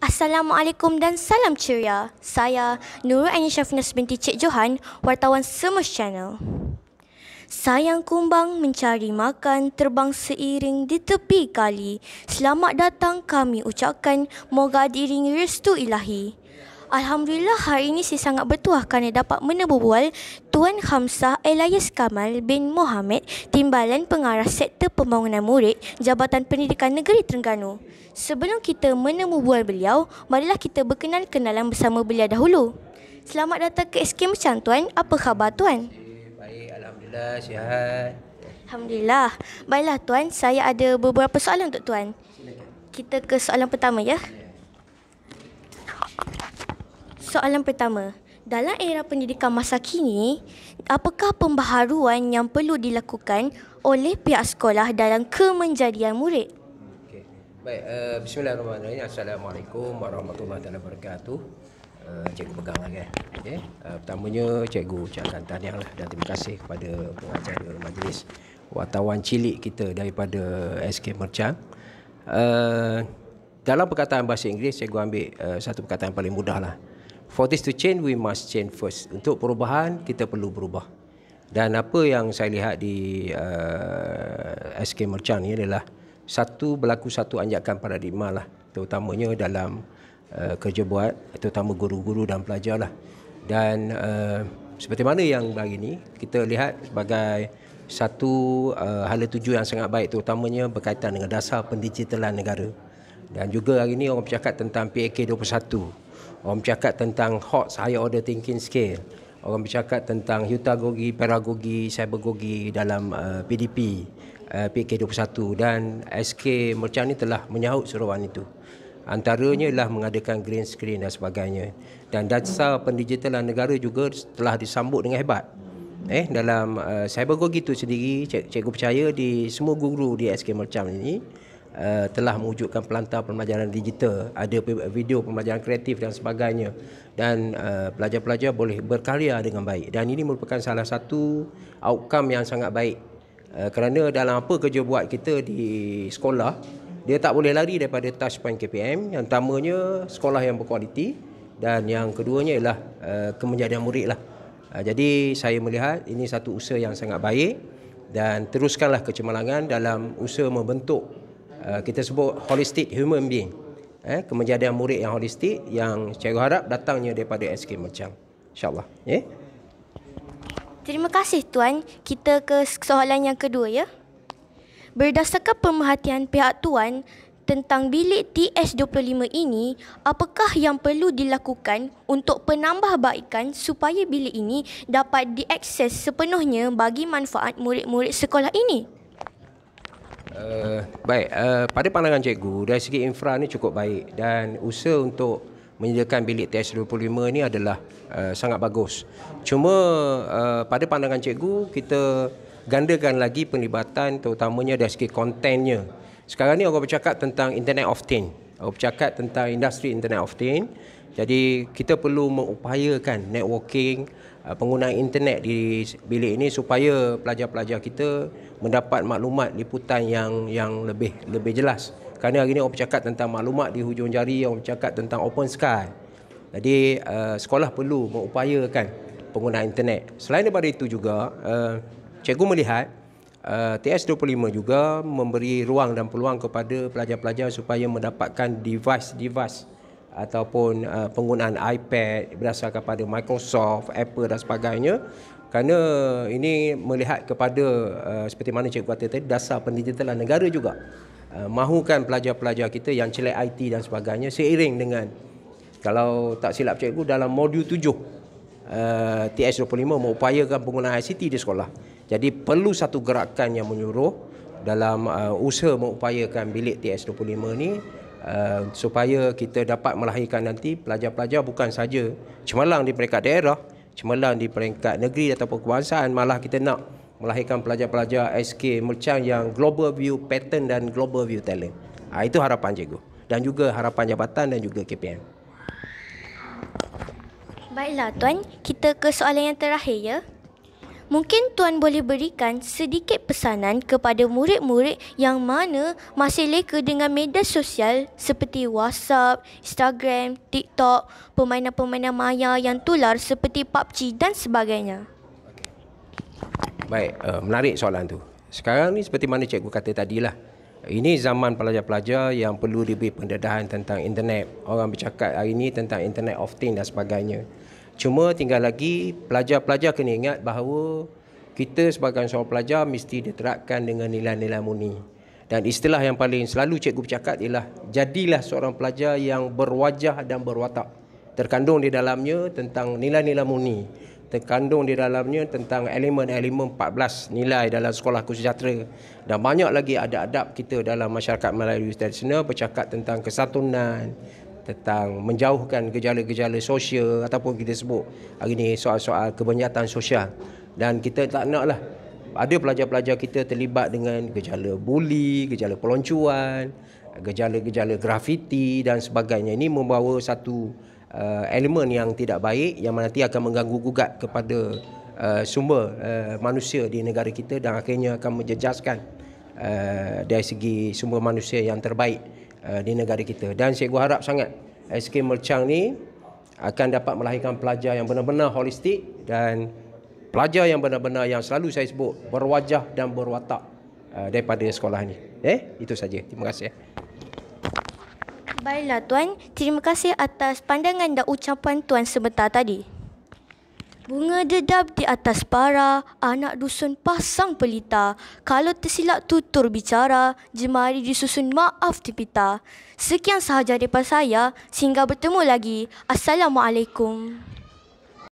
Assalamualaikum dan salam ceria. Saya Nurul Aini Syafnas binti Cik Johan, wartawan Semus Channel. Sayang kumbang mencari makan, terbang seiring di tepi kali. Selamat datang kami ucapkan, moga diiringi restu ilahi. Alhamdulillah hari ini saya sangat bertuah kerana dapat menebubual Tuan Khamsah Elias Kamal bin Mohamed, Timbalan Pengarah Sektor Pembangunan Murid, Jabatan Pendidikan Negeri Terengganu. Sebelum kita menemubual beliau, marilah kita berkenalan bersama beliau dahulu. Selamat datang ke SK Merchant Tuan. Apa khabar Tuan? Baik, Alhamdulillah, sihat. Alhamdulillah. Baiklah Tuan, saya ada beberapa soalan untuk Tuan. Kita ke soalan pertama ya. Soalan pertama, dalam era pendidikan masa kini, apakah pembaharuan yang perlu dilakukan oleh pihak sekolah dalam kemenjadian murid? Okay. Baik, bismillahirrahmanirrahim. Assalamualaikum warahmatullahi wabarakatuh. Cikgu pegang lagi. Okay. Pertamanya, cikgu ucapkan tahniah dan terima kasih kepada pengacara majlis wartawan cilik kita daripada SK Merchant. Dalam perkataan bahasa Inggeris, cikgu ambil satu perkataan paling mudah lah. For this to change, we must change first. Untuk perubahan, kita perlu berubah. Dan apa yang saya lihat di SK Merchant ni adalah berlaku satu anjakan paradigma lah. Terutamanya dalam kerja buat, terutama guru-guru dan pelajar lah. Dan seperti mana yang hari ini, kita lihat sebagai satu hala tuju yang sangat baik, terutamanya berkaitan dengan dasar pendigitalan negara. Dan juga hari ini orang bercakap tentang PAK 21. Orang bercakap tentang HOTS, Higher Order Thinking Scale. Orang bercakap tentang hutagogi, pedagogi, cybergogi dalam PDP, PK 21. Dan SK Merchant ini telah menyahut seruan itu. Antaranya ialah mengadakan green screen dan sebagainya. Dan dasar pendigitalan negara juga telah disambut dengan hebat. Dalam cybergogi itu sendiri, cikgu percaya di semua guru di SK Merchant ini telah mewujudkan pelantar pembelajaran digital, ada video pembelajaran kreatif dan sebagainya, dan pelajar-pelajar boleh berkarya dengan baik. Dan ini merupakan salah satu outcome yang sangat baik, kerana dalam apa kerja buat kita di sekolah, dia tak boleh lari daripada touchpoint KPM. Yang utamanya sekolah yang berkualiti, dan yang keduanya ialah kemenjadian murid lah. Jadi saya melihat ini satu usaha yang sangat baik, dan teruskanlah kecemerlangan dalam usaha membentuk kita sebut holistic human being, kemenjadian murid yang holistik, yang saya harap datangnya daripada SK Merchant, insyaAllah. Terima kasih Tuan. Kita ke soalan yang kedua ya. Berdasarkan pemerhatian pihak Tuan tentang bilik TS25 ini, apakah yang perlu dilakukan untuk penambahbaikan supaya bilik ini dapat diakses sepenuhnya bagi manfaat murid-murid sekolah ini? Baik, pada pandangan cikgu, dari segi infra ni cukup baik, dan usaha untuk menyediakan bilik TS25 ni adalah sangat bagus. Cuma pada pandangan cikgu, kita gandakan lagi penlibatan terutamanya dari segi kontennya. Sekarang ni orang bercakap tentang Internet of Things, orang bercakap tentang industri Internet of Things. Jadi kita perlu mengupayakan networking, penggunaan internet di bilik ini supaya pelajar-pelajar kita mendapat maklumat liputan yang lebih jelas. Kerana hari ini orang bercakap tentang maklumat di hujung jari, orang bercakap tentang open sky. Jadi sekolah perlu mengupayakan penggunaan internet. Selain daripada itu juga, cikgu melihat TS25 juga memberi ruang dan peluang kepada pelajar-pelajar supaya mendapatkan device ataupun penggunaan iPad berdasarkan pada Microsoft, Apple dan sebagainya, kerana ini melihat kepada seperti mana cikgu kata tadi, dasar pendigitalan negara juga, mahukan pelajar-pelajar kita yang celik IT dan sebagainya, seiring dengan, kalau tak silap cikgu, dalam modul 7 TS25 mengupayakan penggunaan ICT di sekolah. Jadi perlu satu gerakan yang menyuruh dalam usaha mengupayakan bilik TS25 ni, supaya kita dapat melahirkan nanti pelajar-pelajar bukan saja cemerlang di peringkat daerah, cemerlang di peringkat negeri ataupun kebangsaan, malah kita nak melahirkan pelajar-pelajar SK Merchant yang global view pattern dan global view talent. Itu harapan cikgu, dan juga harapan jabatan dan juga KPM. Baiklah Tuan, kita ke soalan yang terakhir ya. Mungkin Tuan boleh berikan sedikit pesanan kepada murid-murid yang mana masih leka dengan media sosial seperti WhatsApp, Instagram, TikTok, permainan-permainan maya yang tular seperti PUBG dan sebagainya. Baik, menarik soalan tu. Sekarang ni seperti mana cikgu kata tadilah. Ini zaman pelajar-pelajar yang perlu diberi pendedahan tentang internet. Orang bercakap hari ini tentang Internet of Things dan sebagainya. Cuma tinggal lagi pelajar-pelajar kena ingat bahawa kita sebagai seorang pelajar mesti diterapkan dengan nilai-nilai murni. Dan istilah yang paling selalu cikgu bercakap ialah jadilah seorang pelajar yang berwajah dan berwatak. Terkandung di dalamnya tentang nilai-nilai murni. Terkandung di dalamnya tentang elemen-elemen 14 nilai dalam sekolah sejahtera. Dan banyak lagi adab-adab kita dalam masyarakat Melayu tradisional bercakap tentang kesatuan, tentang menjauhkan gejala-gejala sosial ataupun kita sebut hari ini soal-soal kebenyatan sosial. Dan kita tak naklah ada pelajar-pelajar kita terlibat dengan gejala buli, gejala peloncuan, gejala-gejala grafiti dan sebagainya. Ini membawa satu elemen yang tidak baik yang nanti akan mengganggu gugat kepada sumber manusia di negara kita dan akhirnya akan menjejaskan dari segi sumber manusia yang terbaik di negara kita. Dan cikgu harap sangat SK Merchang ni akan dapat melahirkan pelajar yang benar-benar holistik dan pelajar yang benar-benar yang selalu saya sebut berwajah dan berwatak daripada sekolah ni. Itu saja. Terima kasih. Baiklah Tuan, terima kasih atas pandangan dan ucapan Tuan sebentar tadi. Bunga dedap di atas para, anak dusun pasang pelita. Kalau tersilap tutur bicara, jemari disusun maaf terpita. Sekian sahaja daripada saya, sehingga bertemu lagi. Assalamualaikum.